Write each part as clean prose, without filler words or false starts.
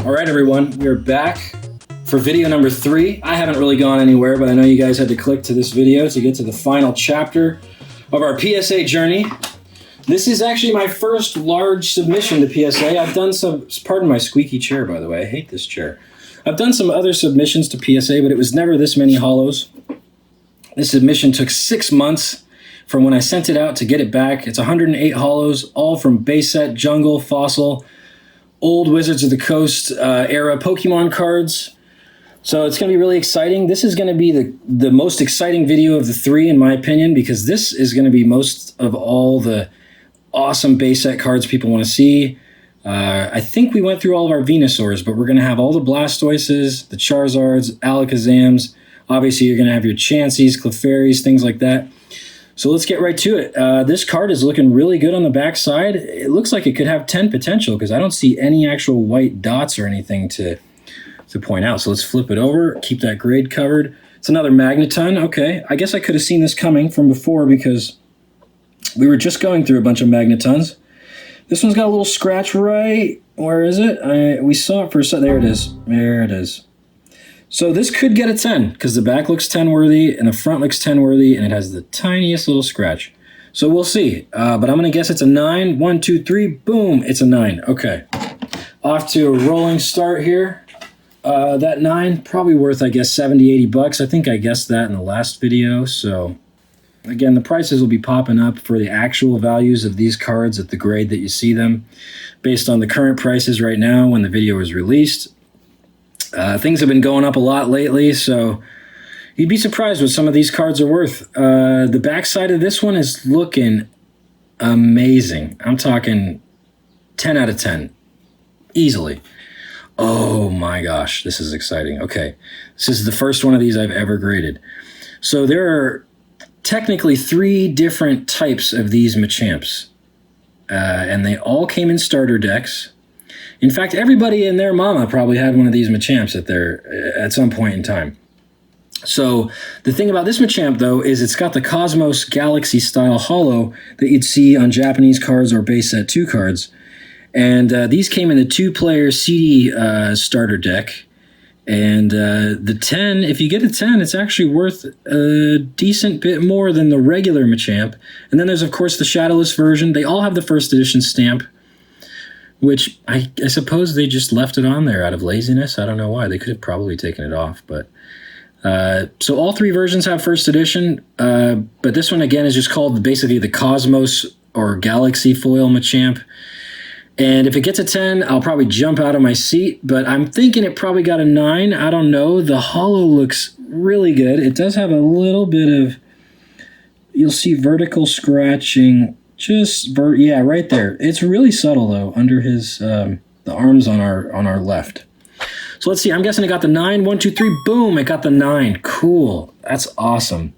All right, everyone, we are back for video number 3. I haven't really gone anywhere, but I know you guys had to click to this video to get to the final chapter of our PSA journey. This is actually my first large submission to PSA. I've done some, pardon my squeaky chair, by the way. I hate this chair. I've done some other submissions to PSA, but it was never this many holos. This submission took 6 months from when I sent it out to get it back. It's 108 holos, all from base set, jungle, fossil, old Wizards of the Coast era Pokemon cards. So it's going to be really exciting. This is going to be the most exciting video of the 3, in my opinion, because this is going to be most of all the awesome base set cards people want to see. I think we went through all of our Venusaurs, but we're going to have all the Blastoises, the Charizards, Alakazams. Obviously, you're going to have your Chanseys, Clefairies, things like that. So let's get right to it. This card is looking really good on the back side. It looks like it could have 10 potential because I don't see any actual white dots or anything to point out. So let's flip it over, keep that grade covered. It's another Magneton. Okay, I guess I could have seen this coming from before because we were just going through a bunch of Magnetons. This one's got a little scratch right. Where is it? We saw it for a second. There it is. There it is. So this could get a 10 because the back looks 10 worthy and the front looks 10 worthy and it has the tiniest little scratch. So we'll see. But I'm going to guess it's a 9. 1, 2, 3. Boom. It's a 9. Okay. Off to a rolling start here. That 9 probably worth, I guess, 70, 80 bucks. I think I guessed that in the last video. So again, the prices will be popping up for the actual values of these cards at the grade that you see them based on the current prices right now when the video is released. Things have been going up a lot lately, so you'd be surprised what some of these cards are worth. The backside of this one is looking amazing. I'm talking 10 out of 10. Easily. Oh my gosh, this is exciting. Okay, this is the first one of these I've ever graded. So there are technically 3 different types of these Machamps, and they all came in starter decks. In fact, everybody and their mama probably had one of these Machamps at some point in time. So the thing about this Machamp, though, is it's got the Cosmos Galaxy style holo that you'd see on Japanese cards or base set 2 cards. And these came in the 2-player CD starter deck. And the 10, if you get a 10, it's actually worth a decent bit more than the regular Machamp. And then there's, of course, the Shadowless version. They all have the first edition stamp, which I suppose they just left it on there out of laziness. I don't know why. They could have probably taken it off. But so all 3 versions have first edition. But this one, again, is just called basically the Cosmos or Galaxy foil Machamp. And if it gets a 10, I'll probably jump out of my seat. But I'm thinking it probably got a 9. I don't know. The holo looks really good. It does have a little bit of, you'll see vertical scratching. Yeah, right there. It's really subtle though under his the arms on our left. So let's see. I'm guessing it got the 9. 1, 2, 3. Boom! It got the 9. Cool. That's awesome.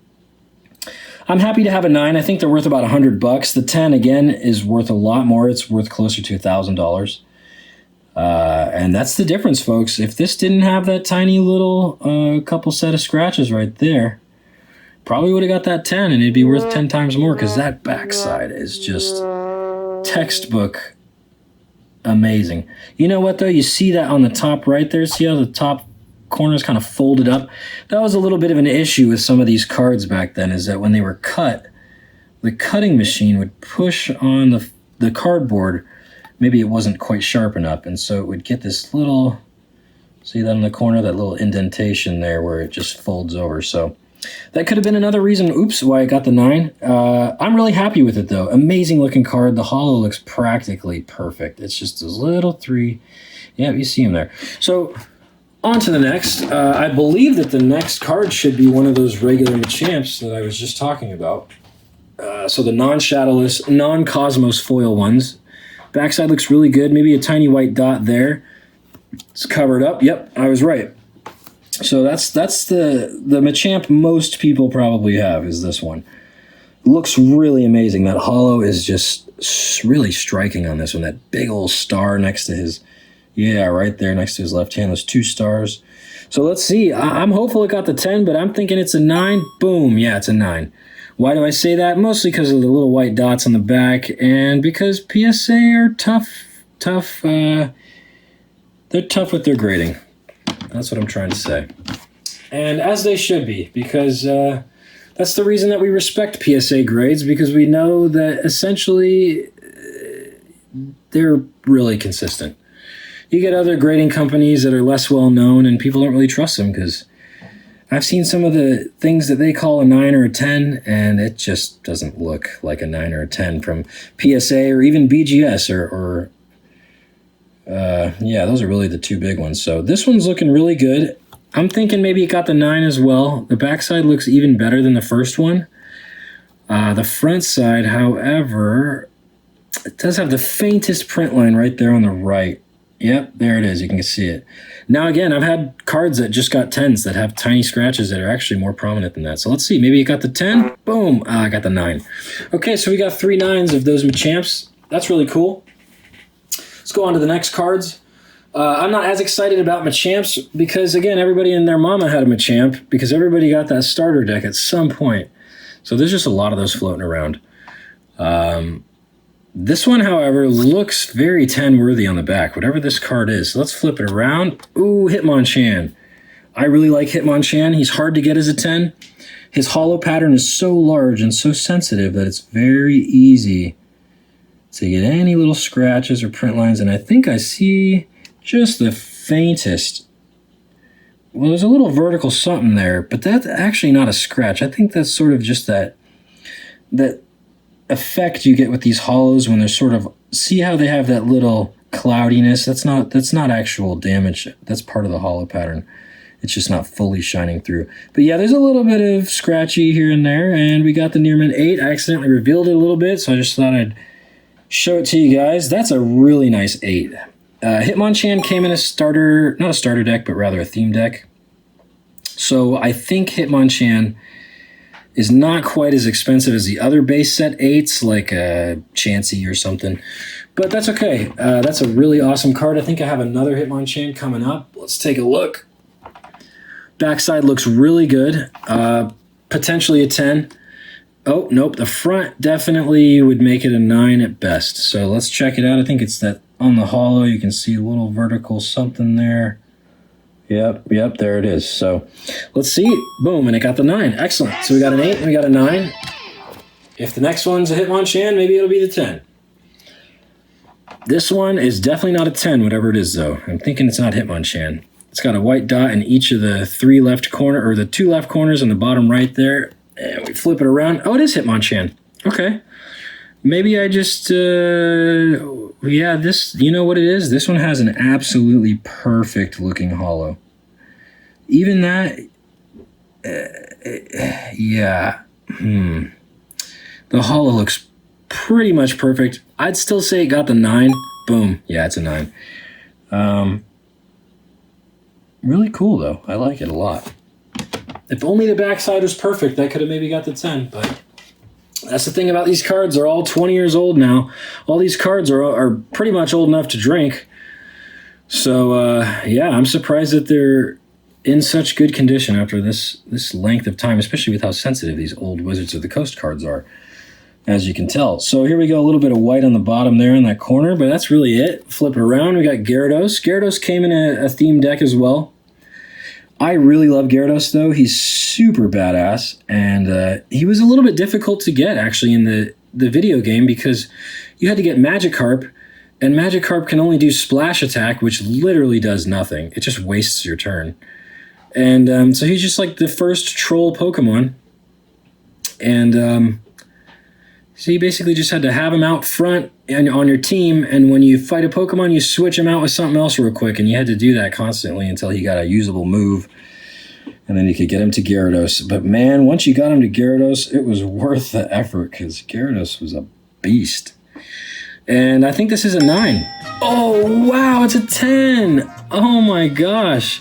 I'm happy to have a 9. I think they're worth about 100 bucks. The 10 again is worth a lot more. It's worth closer to $1,000. And that's the difference, folks. If this didn't have that tiny little couple set of scratches right there, probably would have got that 10 and it'd be worth 10 times more because that backside is just textbook amazing. You know what, though? You see that on the top right there? See how the top corner is kind of folded up? That was a little bit of an issue with some of these cards back then, is that when they were cut, the cutting machine would push on the cardboard. Maybe it wasn't quite sharp enough, and so it would get this little, see that in the corner, that little indentation there where it just folds over. So that could have been another reason, why I got the 9. I'm really happy with it, though. Amazing looking card. The holo looks practically perfect. It's just a little 3. Yeah, you see him there. So on to the next. I believe that the next card should be one of those regular Machamps that I was just talking about. So the non-Shadowless, non-Cosmos foil ones. Backside looks really good. Maybe a tiny white dot there. It's covered up. Yep, I was right. So that's the Machamp most people probably have, is this one. Looks really amazing. That holo is just really striking on this one. That big old star next to his, yeah, right there next to his left hand. Those 2 stars. So let's see. I'm hopeful it got the 10, but I'm thinking it's a 9. Boom. Yeah, it's a 9. Why do I say that? Mostly because of the little white dots on the back and because PSA are tough. They're They're tough with their grading. That's what I'm trying to say. And as they should be, because that's the reason that we respect PSA grades, because we know that essentially they're really consistent. You get other grading companies that are less well known and people don't really trust them, because I've seen some of the things that they call a 9 or a 10, and it just doesn't look like a 9 or a 10 from PSA or even BGS yeah, those are really the two big ones. So this one's looking really good. I'm thinking maybe it got the 9 as well. The backside looks even better than the first one. The front side, however, it does have the faintest print line right there on the right. Yep, there it is. You can see it. Now, again, I've had cards that just got 10s that have tiny scratches that are actually more prominent than that. So let's see. Maybe it got the 10. Boom. I got the 9. Okay, so we got 3 9s of those Machamps. That's really cool. Let's go on to the next cards. I'm not as excited about Machamps because, again, everybody and their mama had a Machamp because everybody got that starter deck at some point. So there's just a lot of those floating around. This one, however, looks very 10-worthy on the back, whatever this card is. So let's flip it around. Ooh, Hitmonchan. I really like Hitmonchan. He's hard to get as a 10. His holo pattern is so large and so sensitive that it's very easy to get any little scratches or print lines. And I think I see just the faintest. Well, there's a little vertical something there, but that's actually not a scratch. I think that's sort of just that effect you get with these holos when they're sort of, see how they have that little cloudiness? That's not actual damage. That's part of the holo pattern. It's just not fully shining through. But yeah, there's a little bit of scratchy here and there, and we got the near mint 8. I accidentally revealed it a little bit, so I just thought I'd show it to you guys. That's a really nice 8. Hitmonchan came in a starter, not a starter deck, but rather a theme deck. So I think Hitmonchan is not quite as expensive as the other base set 8s, like a Chansey or something. But that's okay. That's a really awesome card. I think I have another Hitmonchan coming up. Let's take a look. Backside looks really good. Potentially a 10. Oh, nope. The front definitely would make it a 9 at best. So let's check it out. I think it's that on the holo. You can see a little vertical something there. Yep, there it is. So let's see. Boom, and it got the 9. Excellent. So we got an 8 and we got a 9. If the next one's a Hitmonchan, maybe it'll be the 10. This one is definitely not a 10, whatever it is, though. I'm thinking it's not Hitmonchan. It's got a white dot in each of the 3 left corner, or the 2 left corners on the bottom right there. And we flip it around. Oh, it is Hitmonchan. Okay. Maybe I just, yeah, this, you know what it is? This one has an absolutely perfect looking holo. Even that, yeah. The holo looks pretty much perfect. I'd still say it got the 9. Boom. Yeah, it's a 9. Really cool, though. I like it a lot. If only the backside was perfect, that could have maybe got the 10, but that's the thing about these cards. They're all 20 years old now. All these cards are pretty much old enough to drink. So, yeah, I'm surprised that they're in such good condition after this length of time, especially with how sensitive these old Wizards of the Coast cards are, as you can tell. So here we go, a little bit of white on the bottom there in that corner, but that's really it. Flip it around. We got Gyarados. Gyarados came in a theme deck as well. I really love Gyarados, though. He's super badass, and he was a little bit difficult to get, actually, in the video game because you had to get Magikarp, and Magikarp can only do Splash Attack, which literally does nothing. It just wastes your turn. And so he's just like the first troll Pokemon, and so you basically just had to have him out front and on your team, and when you fight a Pokemon, you switch him out with something else real quick, and you had to do that constantly until he got a usable move, and then you could get him to Gyarados. But man, once you got him to Gyarados, it was worth the effort, because Gyarados was a beast. And I think this is a 9. Oh, wow, it's a 10. Oh my gosh.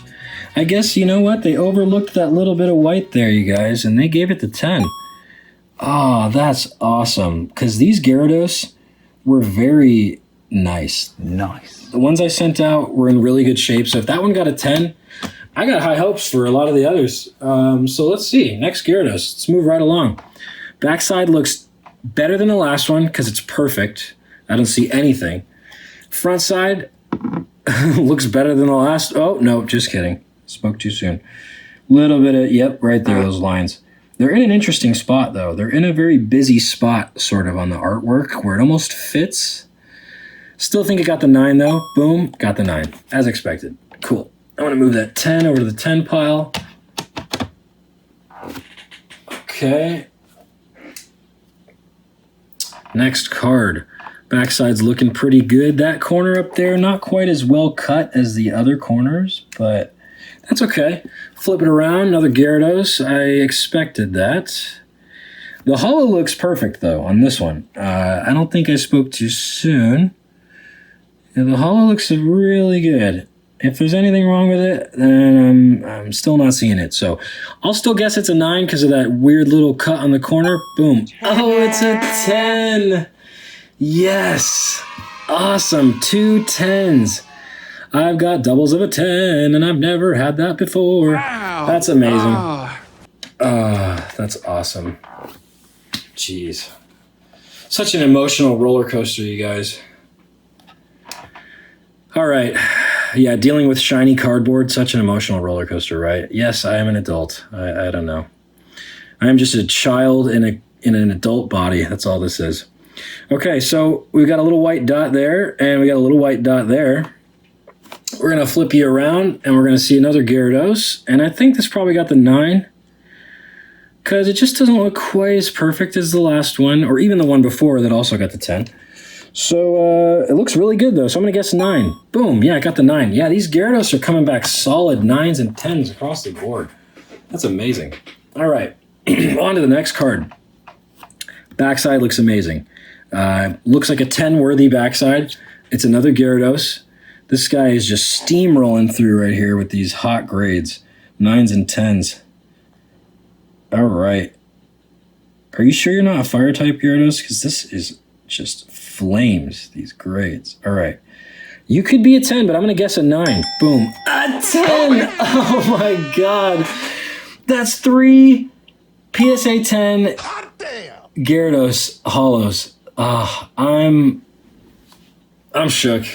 I guess, you know what? They overlooked that little bit of white there, you guys, and they gave it the 10. Oh, that's awesome. Because these Gyarados were very nice. Nice. The ones I sent out were in really good shape. So if that one got a 10, I got high hopes for a lot of the others. So let's see. Next Gyarados. Let's move right along. Backside looks better than the last one because it's perfect. I don't see anything. Front side, Looks better than the last. Oh, no, just kidding. Spoke too soon. Little bit of, yep, right there, those lines. They're in an interesting spot, though. They're in a very busy spot, sort of, on the artwork, where it almost fits. Still think it got the 9, though. Boom, got the 9, as expected. Cool. I want to move that 10 over to the 10 pile. Okay. Next card. Backside's looking pretty good. That corner up there, not quite as well cut as the other corners, but that's okay. Flip it around, another Gyarados. I expected that. The holo looks perfect, though, on this one. I don't think I spoke too soon. Yeah, the holo looks really good. If there's anything wrong with it, then I'm still not seeing it. So I'll still guess it's a 9 because of that weird little cut on the corner. Boom. Oh, it's a 10. Yes. Awesome. 2 10s. I've got doubles of a 10, and I've never had that before. Wow. That's amazing. That's awesome. Jeez. Such an emotional roller coaster, you guys. All right. Yeah, dealing with shiny cardboard, such an emotional roller coaster, right? Yes, I am an adult. I don't know. I am just a child in an adult body. That's all this is. Okay, so we've got a little white dot there, and we got a little white dot there. We're going to flip you around, and we're going to see another Gyarados. And I think this probably got the 9, because it just doesn't look quite as perfect as the last one, or even the one before that also got the 10. So it looks really good, though. So I'm going to guess 9. Boom. Yeah, I got the 9. Yeah, these Gyarados are coming back solid 9s and 10s across the board. That's amazing. All right. On to the next card. Backside looks amazing. Looks like a 10-worthy backside. It's another Gyarados. This guy is just steamrolling through right here with these hot grades. 9s and 10s. All right. Are you sure you're not a fire-type Gyarados? Because this is just flames, these grades. All right. You could be a 10, but I'm going to guess a 9. Boom. A 10! Oh, my God. That's 3 PSA 10 Gyarados Holos. I'm shook.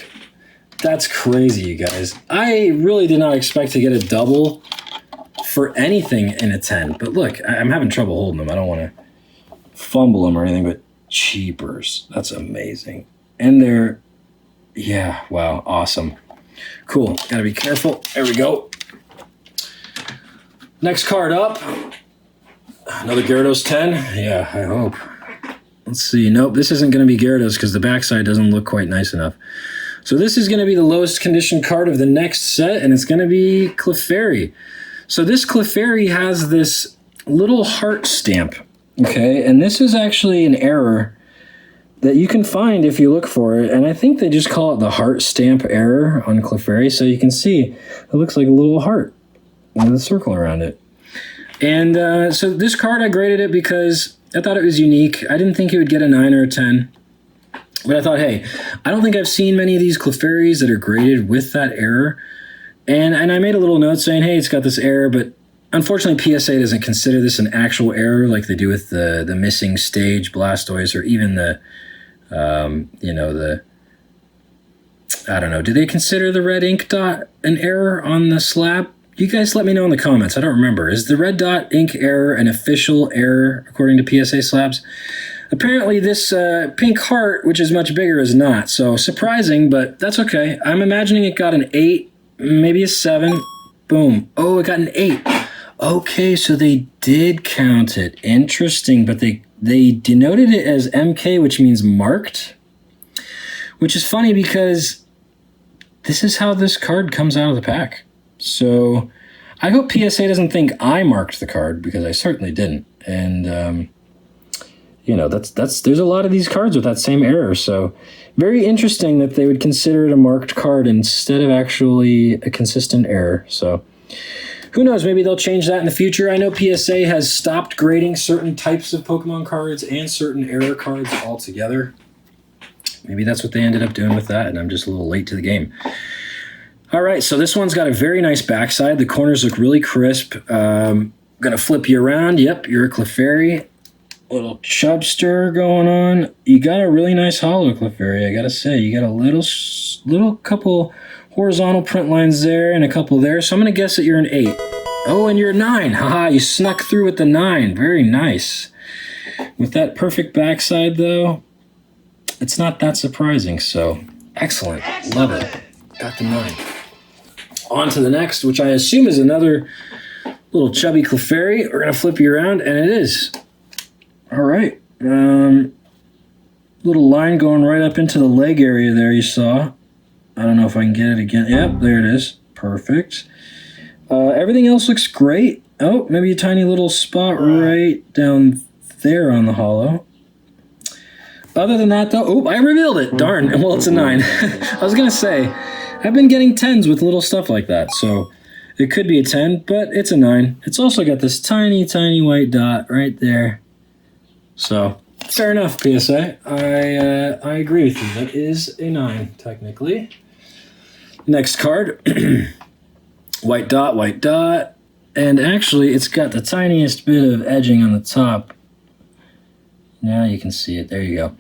That's crazy, you guys. I really did not expect to get a double for anything in a 10. But look, I'm having trouble holding them. I don't want to fumble them or anything, but cheapers. That's amazing. And they're, yeah, wow, awesome. Cool. Gotta be careful. There we go. Next card up. Another Gyarados 10. Yeah, I hope. Let's see. Nope, this isn't going to be Gyarados because the backside doesn't look quite nice enough. So this is going to be the lowest condition card of the next set, and it's going to be Clefairy. So this Clefairy has this little heart stamp, okay? And this is actually an error that you can find if you look for it, and I think they just call it the heart stamp error on Clefairy. So you can see it looks like a little heart with a circle around it. And so this card, I graded it because I thought it was unique. I didn't think it would get a 9 or a 10. But I thought, hey, I don't think I've seen many of these Clefairies that are graded with that error. And I made a little note saying, hey, it's got this error, but unfortunately PSA doesn't consider this an actual error like they do with the missing stage Blastoise or even the, I don't know. Do they consider the red ink dot an error on the slab? You guys let me know in the comments. I don't remember. Is the red dot ink error an official error according to PSA slabs? Apparently this pink heart, which is much bigger, is not. So surprising, but that's okay. I'm imagining it got an 8, maybe a 7. Boom. Oh, it got an 8. Okay, so they did count it. Interesting, but they denoted it as MK, which means marked, which is funny because this is how this card comes out of the pack. So I hope PSA doesn't think I marked the card because I certainly didn't. And, there's a lot of these cards with that same error. So very interesting that they would consider it a marked card instead of actually a consistent error. So who knows? Maybe they'll change that in the future. I know PSA has stopped grading certain types of Pokemon cards and certain error cards altogether. Maybe that's what they ended up doing with that, and I'm just a little late to the game. All right, so this one's got a very nice backside. The corners look really crisp. Going to flip you around. Yep, you're a Clefairy. Little chubster going on. You got a really nice hollow, Clefairy, I gotta say. You got a little couple horizontal print lines there and a couple there. So I'm gonna guess that you're an 8. Oh, and you're a 9. Haha, you snuck through with the 9. Very nice. With that perfect backside, though, it's not that surprising. So, excellent. Love it. Got the 9. On to the next, which I assume is another little chubby Clefairy. We're going to flip you around, and it is. All right. Little line going right up into the leg area there you saw. I don't know if I can get it again. Yep, there it is. Perfect. Everything else looks great. Oh, maybe a tiny little spot right down there on the hollow. Other than that, though, oh, I revealed it. Darn. Well, it's a 9. I was going to say, I've been getting 10s with little stuff like that, so it could be a 10, but it's a 9. It's also got this tiny, tiny white dot right there. So, fair enough, PSA. I agree with you. That is a 9, technically. Next card. White dot. And actually, it's got the tiniest bit of edging on the top. Now you can see it. There you go.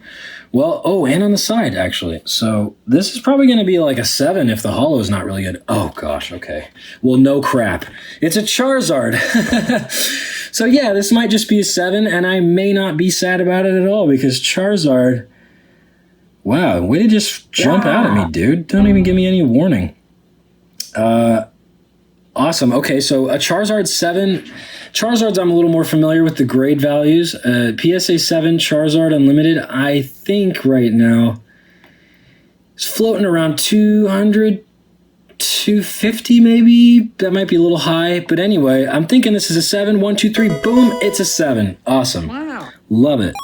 Well, oh, and on the side, actually. So this is probably going to be like a 7 if the hollow is not really good. Oh, gosh, okay. Well, no crap. It's a Charizard. So, yeah, this might just be a 7, and I may not be sad about it at all because Charizard... Wow, way to just jump out at me, dude. Don't even give me any warning. Awesome. Okay, so a Charizard 7... Charizards, I'm a little more familiar with the grade values. PSA 7 Charizard Unlimited, I think right now, is floating around 200, 250 maybe. That might be a little high. But anyway, I'm thinking this is a 7. 1, 2, 3, boom, it's a 7. Awesome. Wow. Love it.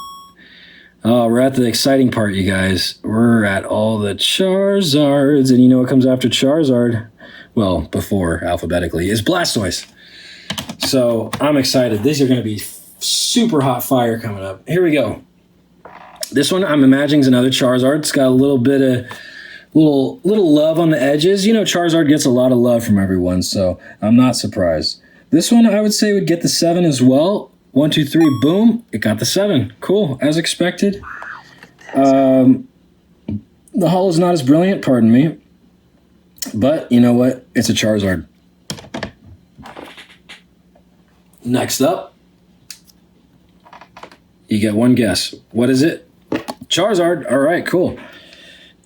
Oh, we're at the exciting part, you guys. We're at all the Charizards. And you know what comes after Charizard? Well, before alphabetically, is Blastoise. So I'm excited. These are going to be super hot fire coming up. Here we go. This one I'm imagining is another Charizard. It's got a little bit of little love on the edges. You know, Charizard gets a lot of love from everyone, so I'm not surprised. This one I would say would get the 7 as well. 1, 2, 3, boom! It got the 7. Cool, as expected. The hollow's not as brilliant, pardon me. But you know what? It's a Charizard. Next up, you get one guess. What is it? Charizard. All right, cool.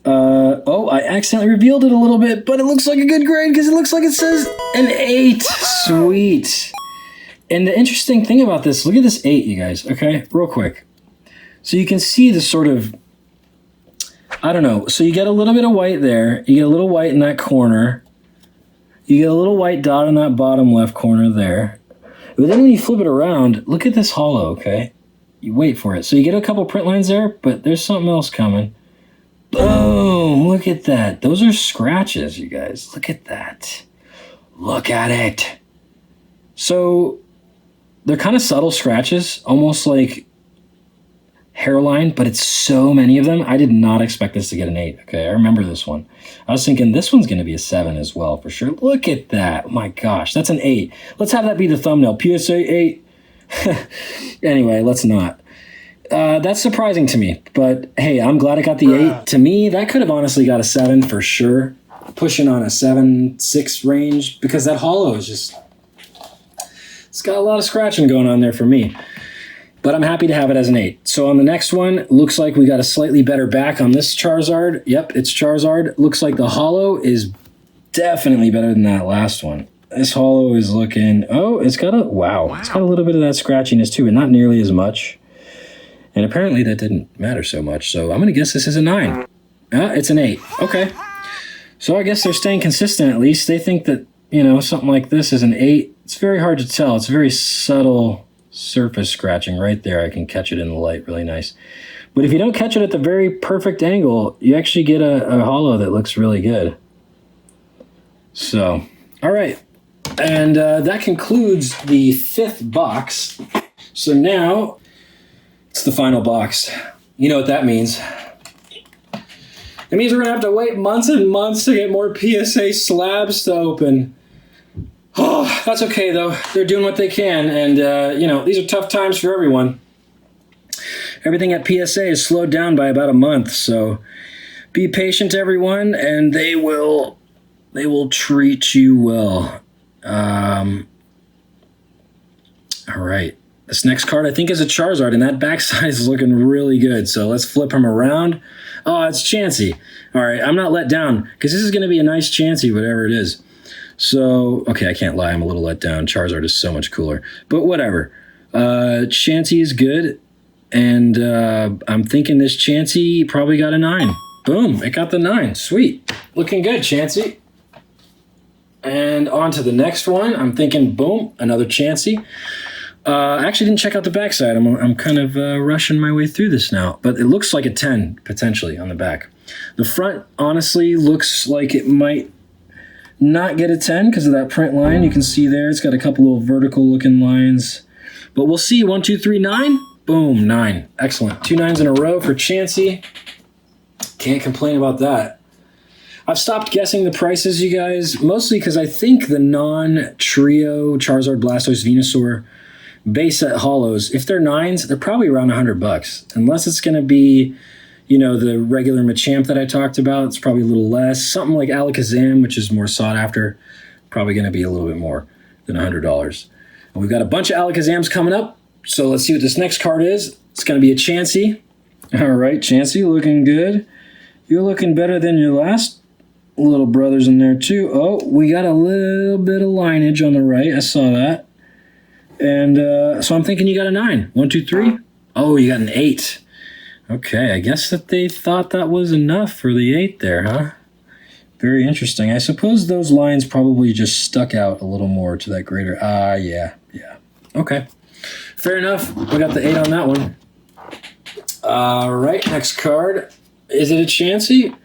Oh, I accidentally revealed it a little bit, but it looks like a good grade because it looks like it says an 8. Sweet. And the interesting thing about this, look at this 8, you guys, okay? Real quick. So you can see the sort of, I don't know. So you get a little bit of white there. You get a little white in that corner. You get a little white dot in that bottom left corner there. But then when you flip it around, look at this hollow, okay? You wait for it. So you get a couple print lines there, but there's something else coming. Boom! Look at that. Those are scratches, you guys. Look at that. Look at it. So they're kind of subtle scratches, almost like hairline, but it's so many of them. I did not expect this to get an 8. Okay, I remember this one. I was thinking this one's going to be a 7 as well, for sure. Look at that. Oh my gosh, that's an 8. Let's have that be the thumbnail. PSA 8. Anyway, let's not. That's surprising to me, but hey, I'm glad I got the 8. To me, that could have honestly got a 7 for sure. Pushing on a 7, 6 range, because that hollow is just... It's got a lot of scratching going on there for me. But I'm happy to have it as an 8. So on the next one, looks like we got a slightly better back on this Charizard. Yep, it's Charizard. Looks like the hollow is definitely better than that last one. This hollow is looking... Oh, it's got a... Wow. It's got a little bit of that scratchiness too, but not nearly as much. And apparently that didn't matter so much. So I'm going to guess this is a 9. It's an 8. Okay. So I guess they're staying consistent at least. They think that, you know, something like this is an 8. It's very hard to tell. It's very subtle... surface scratching right there. I can catch it in the light really nice. But if you don't catch it at the very perfect angle, you actually get a hollow that looks really good. So, all right. And that concludes the 5th box. So now it's the final box. You know what that means. It means we're going to have to wait months and months to get more PSA slabs to open. Oh, that's okay, though. They're doing what they can, and, you know, these are tough times for everyone. everything at PSA is slowed down by about a month. So be patient, everyone, and they will treat you well. All right. This next card, I think, is a Charizard, and that backside is looking really good. So let's flip him around. Oh, it's Chansey. All right, I'm not let down because this is going to be a nice Chansey, whatever it is. So, okay, I can't lie. I'm a little let down. Charizard is so much cooler. But whatever. Chansey is good, and I'm thinking this Chansey probably got a 9. Boom, it got the 9. Sweet. Looking good, Chansey. And on to the next one. I'm thinking, boom, another Chansey. I actually didn't check out the backside. I'm kind of rushing my way through this now. But it looks like a 10, potentially, on the back. The front, honestly, looks like it might not get a 10 because of that print line. You can see there, it's got a couple little vertical-looking lines. But we'll see. 1, 2, 3, 9. Boom, 9. Excellent. 2 9s in a row for Chansey. Can't complain about that. I've stopped guessing the prices, you guys, mostly because I think the non-trio Charizard, Blastoise, Venusaur base set holos, if they're 9s, they're probably around $100. Unless it's going to be, you know, the regular Machamp that I talked about, it's probably a little less. Something like Alakazam, which is more sought after, probably going to be a little bit more than $100. And we've got a bunch of Alakazams coming up, so let's see what this next card is. It's going to be a Chansey. All right, Chansey, looking good. You're looking better than your last little brothers in there, too. Oh, we got a little bit of lineage on the right. I saw that. And so I'm thinking you got a 9. 1, 2, 3. Oh, you got an 8. Okay, I guess that they thought that was enough for the 8 there, huh? Very interesting. I suppose those lines probably just stuck out a little more to that greater... yeah. Okay. Fair enough. We got the 8 on that one. All right, next card. Is it a Chansey?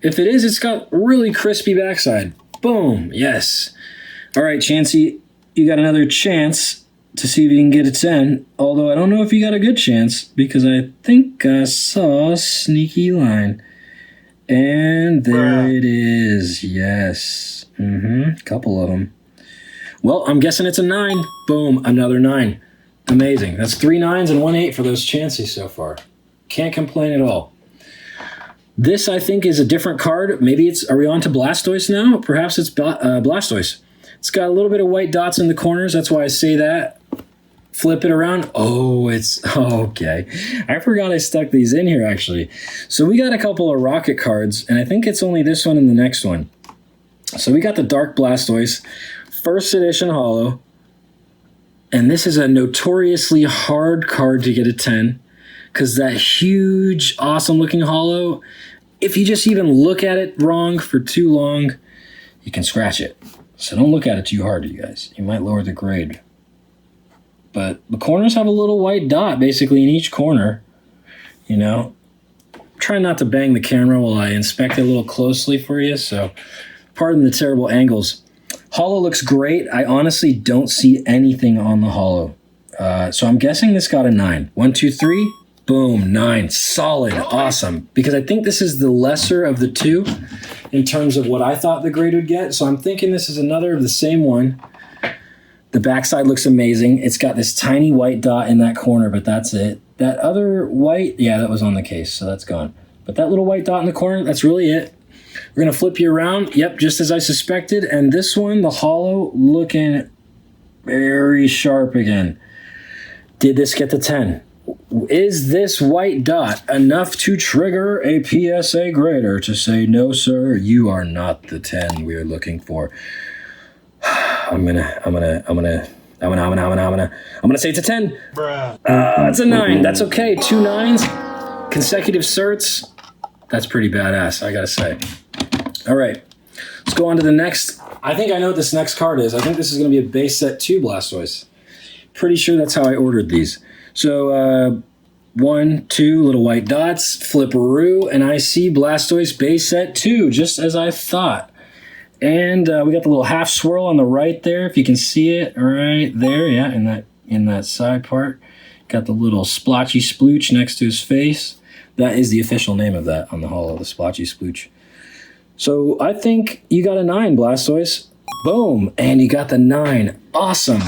If it is, it's got really crispy backside. Boom. Yes. All right, Chansey, you got another chance to see if you can get a 10, although I don't know if you got a good chance because I think I saw a sneaky line. And there it is. Yes. Couple of them. Well, I'm guessing it's a 9. Boom, another 9. Amazing. That's 3 9s and 1 8 for those Chanseys so far. Can't complain at all. This, I think, is a different card. Maybe it's... Are we on to Blastoise now? Perhaps it's Blastoise. It's got a little bit of white dots in the corners. That's why I say that. Flip it around. Oh, it's... Okay. I forgot I stuck these in here, actually. So we got a couple of Rocket cards, and I think it's only this one and the next one. So we got the Dark Blastoise, first edition holo. And this is a notoriously hard card to get a 10. Because that huge, awesome-looking holo, if you just even look at it wrong for too long, you can scratch it. So don't look at it too hard, you guys. You might lower the grade. But the corners have a little white dot, basically, in each corner. You know? Try not to bang the camera while I inspect it a little closely for you, so pardon the terrible angles. Holo looks great. I honestly don't see anything on the holo. So I'm guessing this got a 9. 1, 2, 3. Boom, 9. Solid. Awesome. Because I think this is the lesser of the two in terms of what I thought the grade would get. So I'm thinking this is another of the same one. The backside looks amazing. It's got this tiny white dot in that corner, but that's it. That other white, yeah, that was on the case, so that's gone. But that little white dot in the corner, that's really it. We're going to flip you around. Yep, just as I suspected. And this one, the holo, looking very sharp again. Did this get the 10? Is this white dot enough to trigger a PSA grader to say, no, sir, you are not the 10 we are looking for? I'm gonna say it's a 10. It's a 9. That's okay. 2 9s, consecutive certs. That's pretty badass, I gotta say. All right, let's go on to the next. I think I know what this next card is. I think this is gonna be a base set 2 Blastoise. Pretty sure that's how I ordered these. So 1, 2 little white dots, flipperoo, and I see Blastoise base set 2, just as I thought. And we got the little half swirl on the right there, if you can see it right there, yeah, in that side part. Got the little splotchy splooch next to his face. That is the official name of that on the holo, the splotchy splooch. So I think you got a 9, Blastoise. Boom, and you got the 9. Awesome.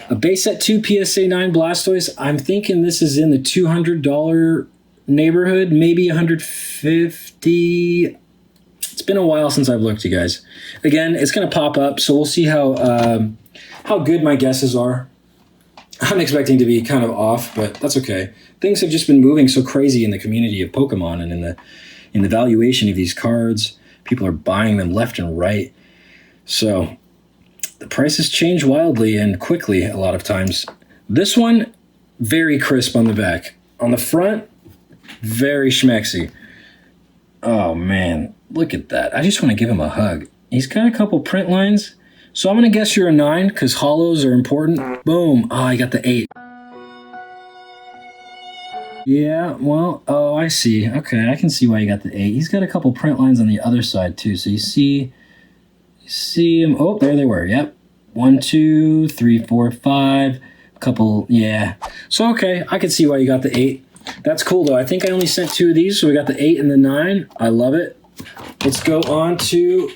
A base set 2 PSA 9 Blastoise. I'm thinking this is in the $200 neighborhood, maybe 150. It's been a while since I've looked, you guys. Again, it's going to pop up, so we'll see how good my guesses are. I'm expecting to be kind of off, but that's okay. Things have just been moving so crazy in the community of Pokemon and in the valuation of these cards. People are buying them left and right. So the prices change wildly and quickly a lot of times. This one, very crisp on the back. On the front, very schmexy. Oh, man. Look at that. I just want to give him a hug. He's got a couple print lines. So I'm going to guess you're a 9 because holos are important. Boom. Oh, I got the 8. Yeah, well, oh, I see. Okay, I can see why you got the 8. He's got a couple print lines on the other side, too. So you see him. Oh, there they were. Yep. 1, 2, 3, 4, 5. A couple, yeah. So, okay, I can see why you got the 8. That's cool, though. I think I only sent 2 of these, so we got the 8 and the 9. I love it. Let's go on to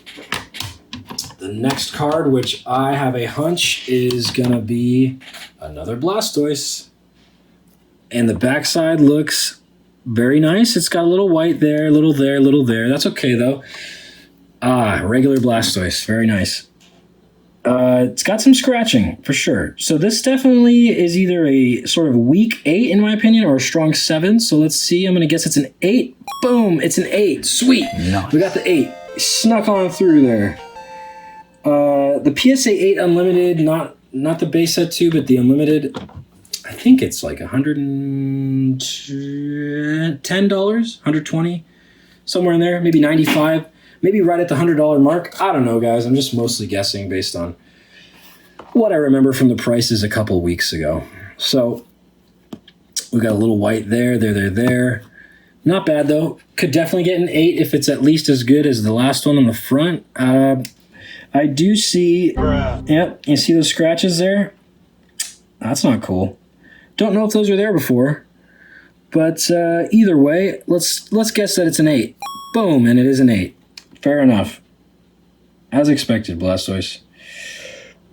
the next card, which I have a hunch is going to be another Blastoise. And the backside looks very nice. It's got a little white there, a little there, a little there. That's okay, though. Ah, regular Blastoise. Very nice. It's got some scratching, for sure. So this definitely is either a sort of weak 8, in my opinion, or a strong 7. So let's see. I'm going to guess it's an 8. Boom! It's an 8. Sweet. Nice. We got the 8. Snuck on through there. The PSA 8 Unlimited, not the base set 2, but the Unlimited, I think it's like $110, $120, somewhere in there, maybe 95, maybe right at the $100 mark. I don't know, guys. I'm just mostly guessing based on what I remember from the prices a couple weeks ago. So we got a little white there. Not bad, though. Could definitely get an 8 if it's at least as good as the last one on the front. I do see, yep, you see those scratches there? That's not cool. Don't know if those were there before, but either way, let's guess that it's an 8. Boom, and it is an 8. Fair enough. As expected, Blastoise.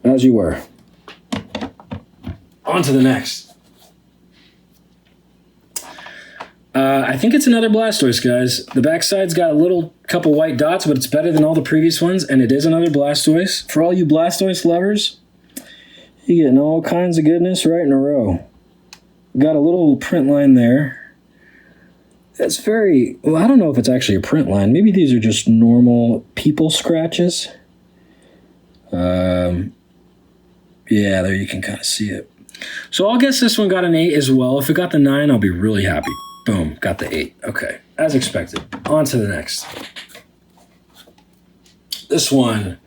As you were. On to the next. I think it's another Blastoise, guys. The backside's got a couple white dots, but it's better than all the previous ones, and it is another Blastoise. For all you Blastoise lovers, you're getting all kinds of goodness right in a row. Got a little print line there. That's very, well, I don't know if it's actually a print line. Maybe these are just normal people scratches. Yeah, there you can kind of see it. So I'll guess this one got an 8 as well. If it got the 9, I'll be really happy. Boom, got the 8. Okay, as expected. On to the next. This one,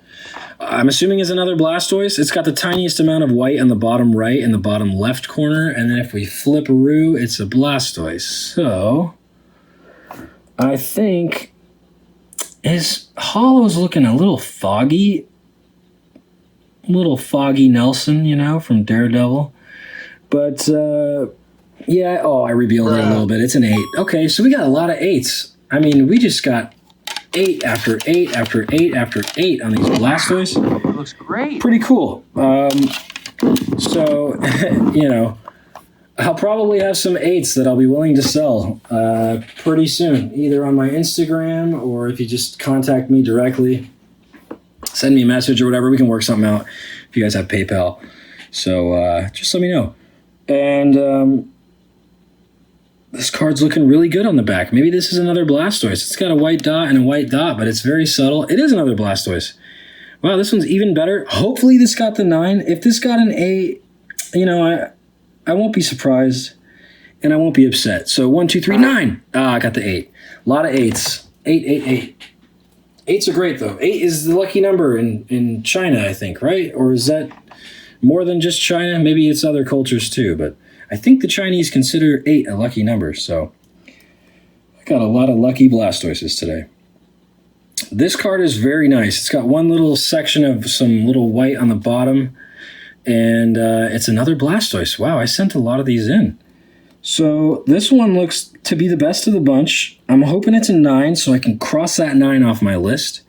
I'm assuming is another Blastoise. It's got the tiniest amount of white on the bottom right and the bottom left corner. And then if we flip-a-roo, it's a Blastoise. So I think his holo's looking a little foggy. Little foggy Nelson, you know, from Daredevil. But, yeah, oh, I revealed it a little bit. It's an 8. Okay, so we got a lot of 8s. I mean, we just got 8 after 8 after 8 after 8 on these Blastoise. It looks great. Pretty cool. So, you know, I'll probably have some 8s that I'll be willing to sell pretty soon, either on my Instagram or if you just contact me directly, send me a message or whatever. We can work something out if you guys have PayPal. So just let me know. And this card's looking really good on the back. Maybe this is another Blastoise. It's got a white dot and a white dot, but it's very subtle. It is another Blastoise. Wow, this one's even better. Hopefully this got the 9. If this got an 8, you know, I won't be surprised and I won't be upset. So 1, 2, 3, 9. Ah, I got the 8. A lot of 8s. 8, 8, 8. 8s are great, though. 8 is the lucky number in China, I think, right? Or is that more than just China? Maybe it's other cultures, too. But I think the Chinese consider 8 a lucky number. So I got a lot of lucky Blastoises today. This card is very nice. It's got one little section of some little white on the bottom. And it's another Blastoise. Wow, I sent a lot of these in. So this one looks to be the best of the bunch. I'm hoping it's a 9 so I can cross that 9 off my list.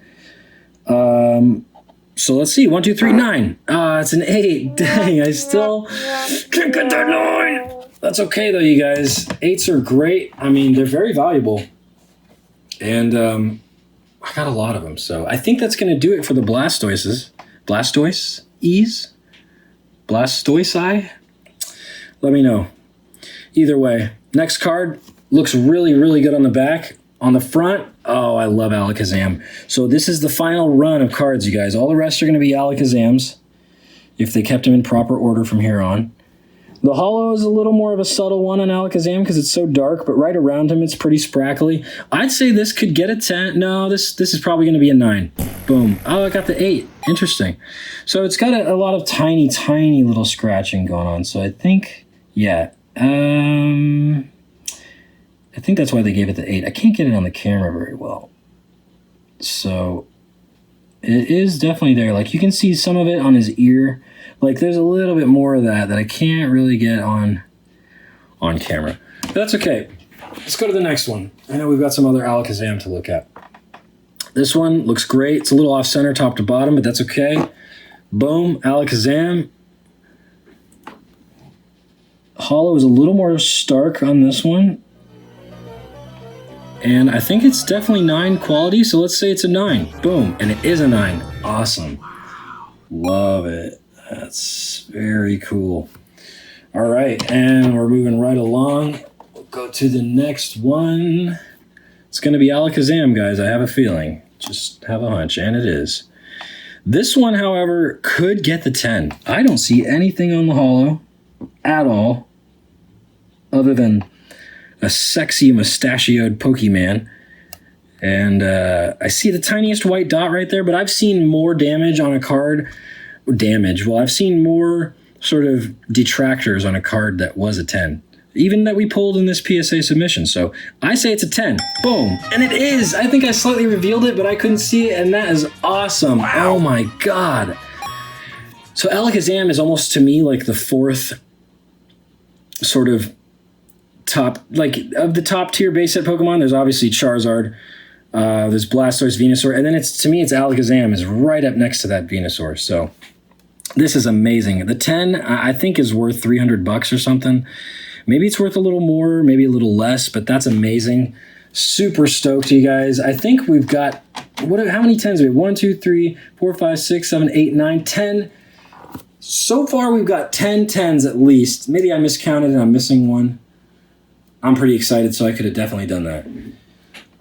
So let's see, 1, 2, 3, 9. It's an 8. Dang, I still can't get that 9. That's okay though, you guys. 8s are great. I mean, they're very valuable. And I got a lot of them. So I think that's going to do it for the Blastoises. Blastoise? Let me know. Either way. Next card looks really, really good on the back. On the front, oh, I love Alakazam. So this is the final run of cards, you guys. All the rest are going to be Alakazams if they kept them in proper order from here on. The holo is a little more of a subtle one on Alakazam because it's so dark, but right around him it's pretty sprackly. I'd say this could get a 10. No, this is probably going to be a 9. Boom. Oh, I got the 8. Interesting. So it's got a lot of tiny, tiny little scratching going on. So I think, yeah. I think that's why they gave it the 8. I can't get it on the camera very well. So it is definitely there. Like you can see some of it on his ear. Like there's a little bit more of that I can't really get on camera. But that's okay. Let's go to the next one. I know we've got some other Alakazam to look at. This one looks great. It's a little off center top to bottom, but that's okay. Boom, Alakazam. Holo is a little more stark on this one. And I think it's definitely 9 quality, so let's say it's a 9. Boom, and it is a 9. Awesome. Love it. That's very cool. All right, and we're moving right along. We'll go to the next one. It's going to be Alakazam, guys. I have a feeling. Just have a hunch, and it is. This one, however, could get the 10. I don't see anything on the holo at all other than a sexy mustachioed Pokemon. And I see the tiniest white dot right there, but I've seen more damage on a card. Well, I've seen more sort of detractors on a card that was a 10. Even that we pulled in this PSA submission. So I say it's a 10. Boom. And it is. I think I slightly revealed it, but I couldn't see it, and that is awesome. Wow. Oh my God. So Alakazam is almost to me like the 4th sort of top, like of the top tier base set Pokemon. There's obviously Charizard, there's Blastoise, Venusaur, and then to me it's Alakazam is right up next to that Venusaur. So this is amazing. The 10 I think is worth $300 or something. Maybe it's worth a little more, maybe a little less, but that's amazing. Super stoked, you guys. I think we've got how many 10s do we have? 1, 2, 3, 4, 5, 6, 7, 8, 9, 10. So far we've got 10 10s at least. Maybe I miscounted and I'm missing one. I'm pretty excited, so I could have definitely done that.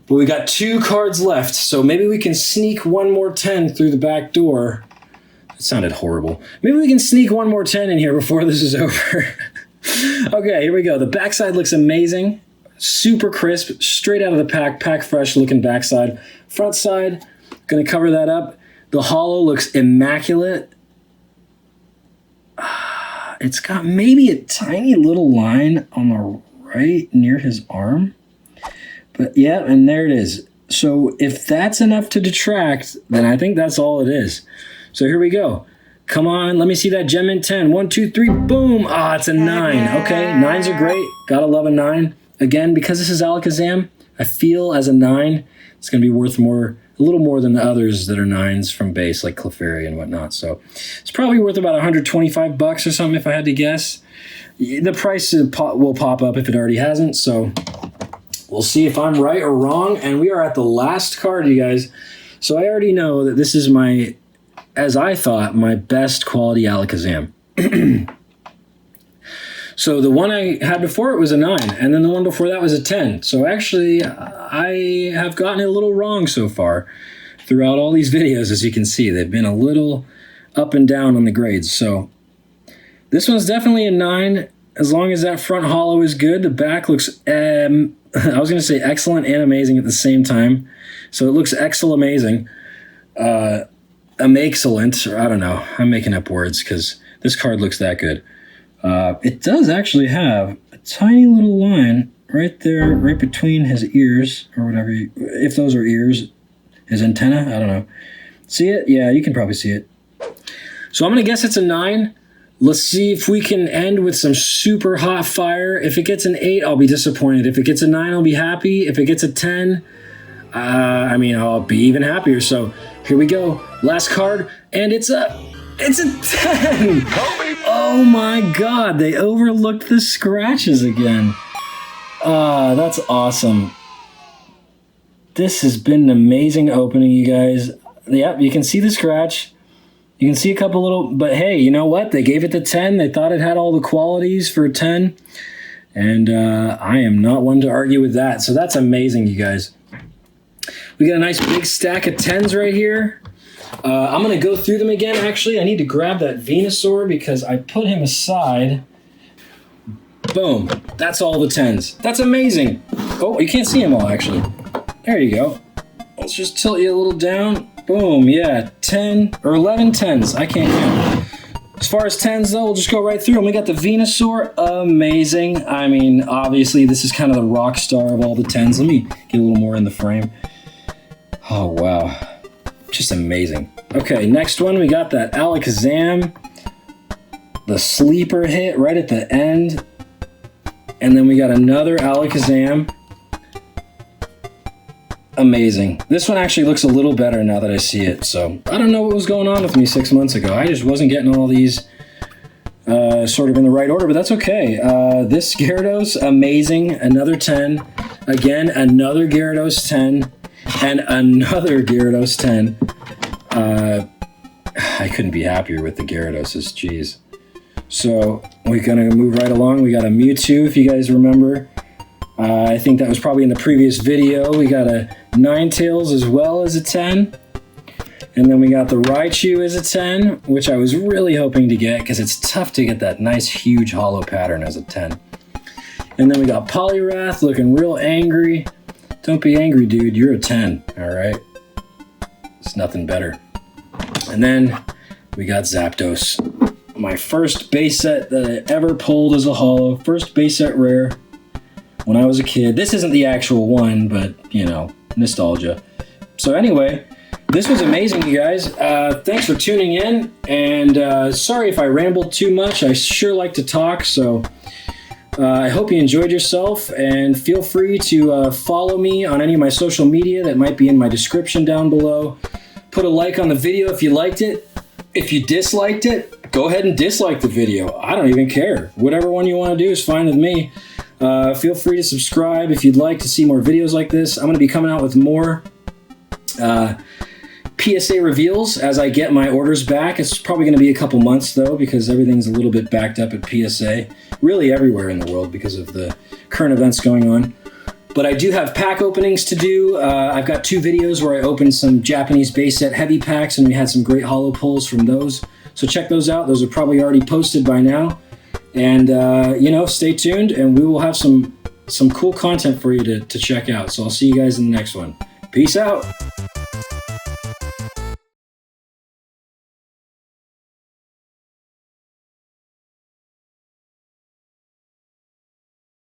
But we got 2 cards left, so maybe we can sneak one more 10 through the back door. That sounded horrible. Maybe we can sneak one more 10 in here before this is over. Okay, here we go. The backside looks amazing. Super crisp, straight out of the pack fresh looking backside. Front side, gonna cover that up. The holo looks immaculate. It's got maybe a tiny little line on the right near his arm. But yeah, and there it is. So if that's enough to detract, then I think that's all it is. So here we go. Come on, let me see that Gem in 10. 1, 2, 3, boom. Ah, it's a 9. Okay, 9s are great. Gotta love a 9. Again, because this is Alakazam, I feel as a 9, it's gonna be worth more, a little more than the others that are 9s from base, like Clefairy and whatnot. So it's probably worth about $125 or something if I had to guess. The price will pop up if it already hasn't, so we'll see if I'm right or wrong. And we are at the last card, you guys. So I already know that this is my, as I thought, my best quality Alakazam. So the one I had before, it was a 9, and then the one before that was a 10. So actually, I have gotten it a little wrong so far throughout all these videos, as you can see. They've been a little up and down on the grades. So this one's definitely a 9, as long as that front holo is good. The back looks, I was going to say excellent and amazing at the same time. So it looks excellent-amazing. Excellent, or I don't know. I'm making up words because this card looks that good. It does actually have a tiny little line right there, right between his ears, or whatever, if those are ears, his antenna, I don't know. See it? Yeah, you can probably see it. So I'm going to guess it's a 9. Let's see if we can end with some super hot fire. If it gets an 8, I'll be disappointed. If it gets a 9, I'll be happy. If it gets a 10, I mean, I'll be even happier. So Here we go. Last card, and it's a 10. Oh my God, they overlooked the scratches again. That's awesome. This has been an amazing opening, you guys. Yep, you can see the scratch. You can see a couple little, but hey, you know what? They gave it the 10. They thought it had all the qualities for a 10. And I am not one to argue with that. So that's amazing, you guys. We got a nice big stack of 10s right here. I'm going to go through them again, actually. I need to grab that Venusaur because I put him aside. Boom. That's all the 10s. That's amazing. Oh, you can't see them all, actually. There you go. Let's just tilt you a little down. Boom. Yeah, 10 or 11 10s. I can't count. As far as 10s, though, we'll just go right through them. We got the Venusaur. Amazing. I mean, obviously, this is kind of the rock star of all the 10s. Let me get a little more in the frame. Oh, wow. Just amazing. Okay, next one, we got that Alakazam. The sleeper hit right at the end. And then we got another Alakazam. Amazing. This one actually looks a little better now that I see it. So I don't know what was going on with me 6 months ago. I just wasn't getting all these sort of in the right order, but that's okay. This Gyarados, amazing. Another 10. Again, another Gyarados 10. And another Gyarados 10. I couldn't be happier with the Gyaradoses. Jeez. So we're going to move right along. We got a Mewtwo, if you guys remember. I think that was probably in the previous video. We got a Ninetales as well as a 10. And then we got the Raichu as a 10, which I was really hoping to get because it's tough to get that nice huge holo pattern as a 10. And then we got Poliwrath looking real angry. Don't be angry, dude. You're a 10, all right? It's nothing better. And then we got Zapdos. My first base set that I ever pulled as a holo. First base set rare when I was a kid. This isn't the actual one, but, you know, nostalgia. So anyway, this was amazing, you guys. Thanks for tuning in. And sorry if I rambled too much. I sure like to talk, so I hope you enjoyed yourself. And feel free to follow me on any of my social media that might be in my description down below. Put a like on the video if you liked it. If you disliked it, go ahead and dislike the video. I don't even care. Whatever one you want to do is fine with me. Feel free to subscribe if you'd like to see more videos like this. I'm going to be coming out with more PSA reveals as I get my orders back. It's probably going to be a couple months, though, because everything's a little bit backed up at PSA. Really everywhere in the world because of the current events going on. But I do have pack openings to do. I've got 2 videos where I opened some Japanese base set heavy packs, and we had some great holo pulls from those. So check those out. Those are probably already posted by now. And, you know, stay tuned, and we will have some cool content for you to check out. So I'll see you guys in the next one. Peace out.